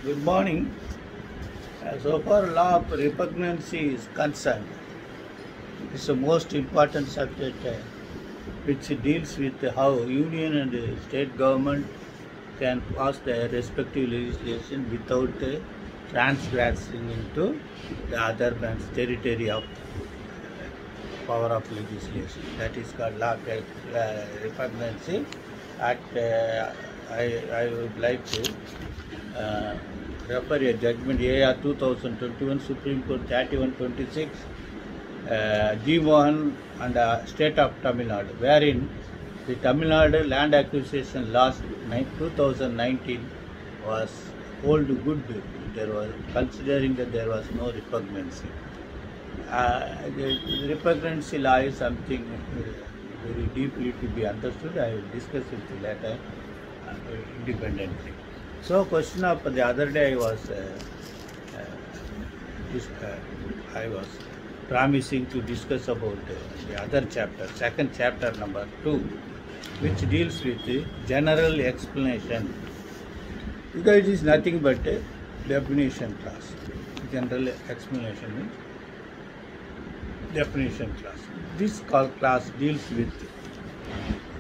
Good morning. So far law of repugnancy is concerned, it's the most important subject which deals with how union and state government can pass their respective legislation without transgressing into the other man's territory of power of legislation. That is called law of repugnancy. I would like to refer a judgment AR 2021 Supreme Court 3126 G. Mohan and State of Tamil Nadu, wherein the Tamil Nadu land acquisition laws 2019 was hold good. There was considering that there was no repugnancy. The repugnancy law is something very deeply to be understood. I will discuss it later independently. So, question of the other day I was promising to discuss about the other chapter, second chapter number 2, which deals with the general explanation. Because it is nothing but a definition class. General explanation means definition class. This class deals with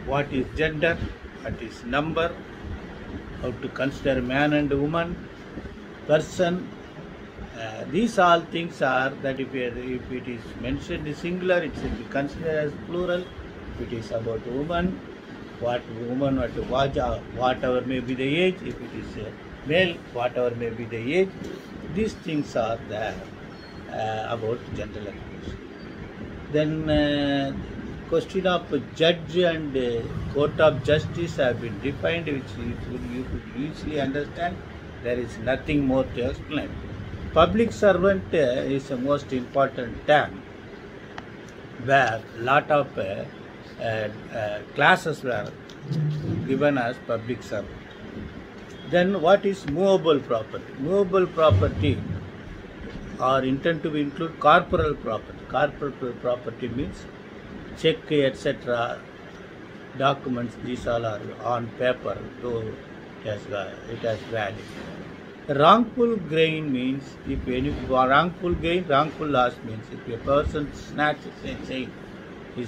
what is gender, what is number, how to consider man and woman, person. These all things are that if it is mentioned in singular, it should be considered as plural. If it is about woman, whatever may be the age. If it is male, whatever may be the age. These things are there about general explanation. Then question of judge and court of justice have been defined, which you could easily understand. There is nothing more to explain. Public servant is the most important term, where lot of classes were given as public servant. Then what is movable property? Movable property are intended to include corporal property. Corporal property means check, etc., documents. These all are on paper, though it has value. Wrongful gain means if any wrongful gain, wrongful loss means if a person snatches a chain, he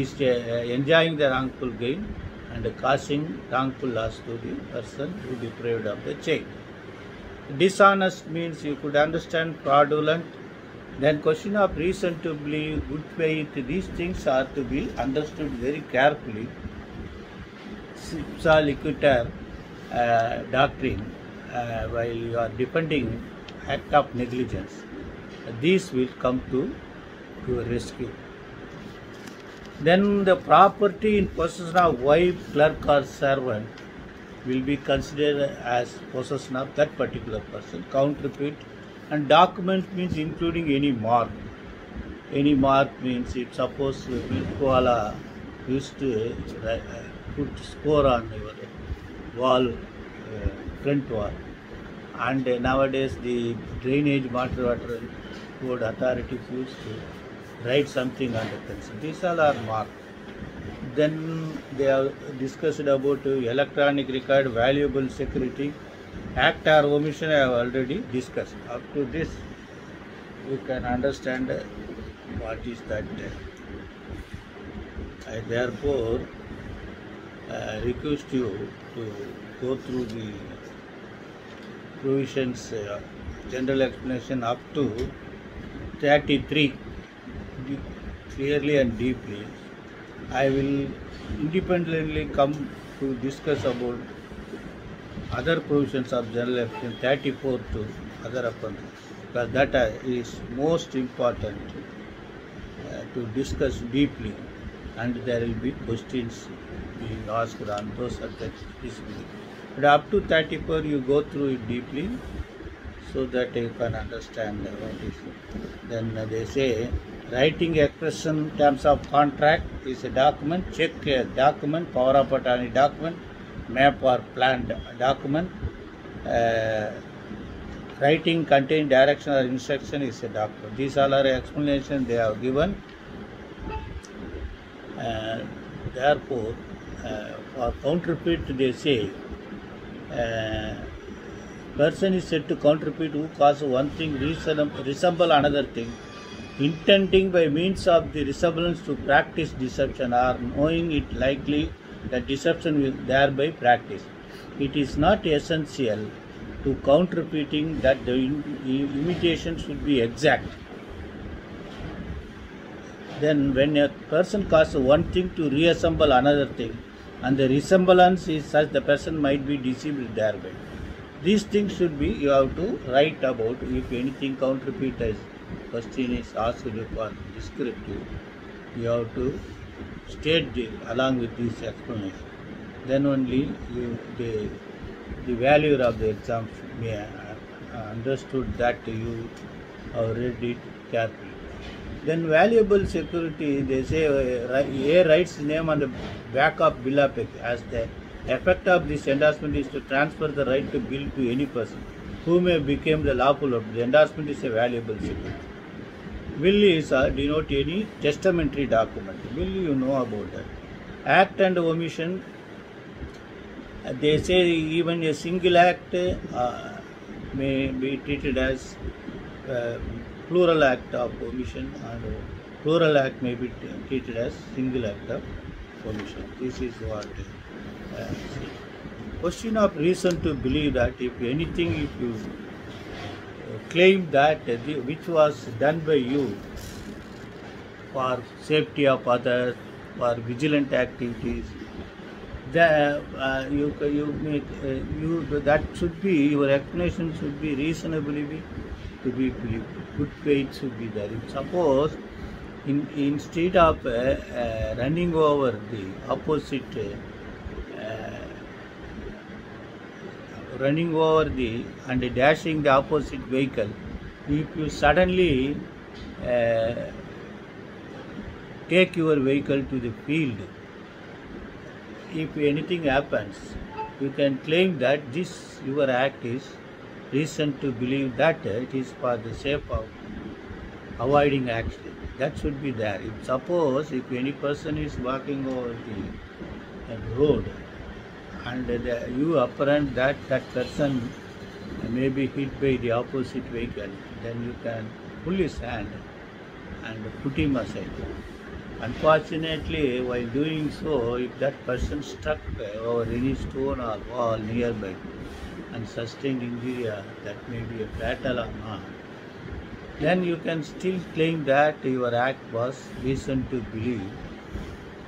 is enjoying the wrongful gain and causing wrongful loss to the person who deprived of the chain. Dishonest means you could understand fraudulent. Then question of reason to believe, good faith, these things are to be understood very carefully. Ipsa liquiter doctrine, while you are defending act of negligence, these will come to your rescue. Then the property in possession of wife, clerk or servant will be considered as possession of that particular person. Counterfeit. And document means including any mark. Any mark means if suppose Milkwala used to put score on your wall, front wall, and nowadays the drainage water code authorities used to write something on the pencil. These all are marked. Then they have discussed about electronic record, valuable security. Act or omission I have already discussed. Up to this, you can understand what is that. I therefore request you to go through the provisions, general explanation up to 33 clearly and deeply. I will independently come to discuss about other provisions of general explanation 34 to other offences, because that is most important to discuss deeply, and there will be questions being asked on those subjects specifically. But up to 34 you go through it deeply so that you can understand what is it. Then they say writing expression in terms of contract is a document. Check a document, power of attorney document, map or planned document. Writing contain direction or instruction is a document. These all are explanations they have given. Therefore, for counterfeit they say Person is said to counterfeit who cause one thing resemble another thing, intending by means of the resemblance to practice deception, or knowing it likely that deception will thereby practice. It is not essential to counterfeiting that the imitation should be exact. Then when a person causes one thing to reassemble another thing, and the resemblance is such, the person might be deceived thereby. These things should be, you have to write about. If anything counterfeit as question is asked for descriptive, you have to state along with this explanation. Then only the value of the exam may understood that you have read it carefully. Then valuable security, they say A writes name on the back of bill of as the effect of this endorsement is to transfer the right to bill to any person who may become the lawful owner. The endorsement is a valuable security. Will is denote any testamentary document. Will, you know about that. Act and omission, they say even a single act may be treated as plural act of omission, and plural act may be treated as single act of omission. This is what question of reason to believe that if anything, if you claim that which was done by you for safety of others, for vigilant activities, that that should be, your explanation should be reasonably to be believed. Good faith should be there. If suppose instead of running over the opposite, and dashing the opposite vehicle, if you suddenly take your vehicle to the field, if anything happens, you can claim that this your act is reason to believe that it is for the sake of avoiding accident. That should be there. If suppose if any person is walking over the road and you apprehend that person may be hit by the opposite vehicle, then you can pull his hand and put him aside. Unfortunately, while doing so, if that person struck over any stone or wall nearby and sustained injury, that may be a fatal or not, then you can still claim that your act was reason to believe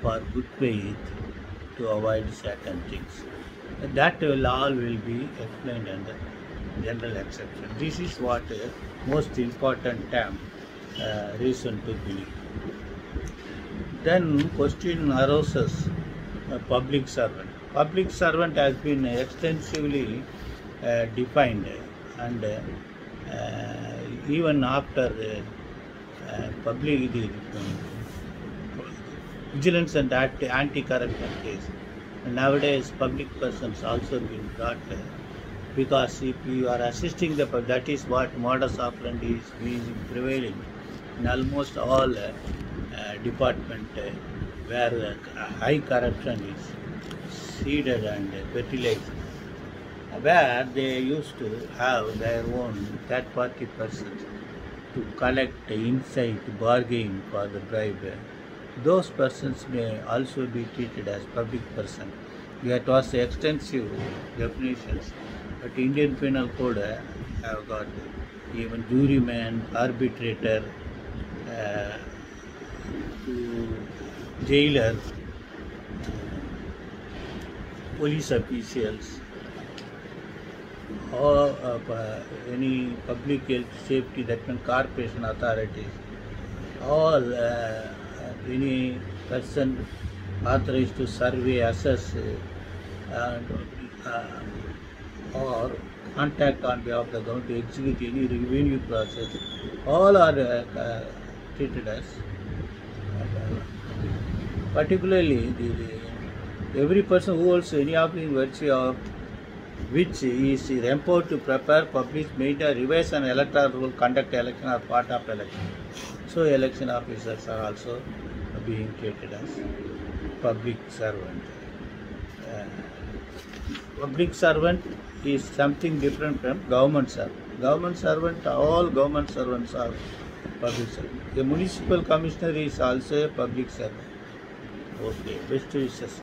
for good faith to avoid certain things. That all will be explained under general exception. This is what most important term, reason to believe. Then question arises, public servant. Public servant has been extensively defined, and even after public vigilance and anti-corruption case, nowadays public persons also been brought, because if you are assisting the public, that is what modus operandi is prevailing in almost all department where high corruption is seeded and fertilized, where they used to have their own third-party persons to collect insight, bargain for the bribe. Those persons may also be treated as public person. That was extensive definitions, but Indian Penal Code have got even juryman, arbitrator, to jailer, police officials, or any public health safety, that means corporation authorities, all any person authorized to survey, assess, or contact on behalf of the government to execute any revenue process, all are treated as particularly every person who holds any of the virtue of which is empowered to prepare, publish, maintain, revise an electoral rule, conduct election or part of election. So election officers are also being treated as public servant. public servant is something different from government servant. Government servant, all government servants are public servant. A municipal commissioner is also a public servant. Okay, best wishes.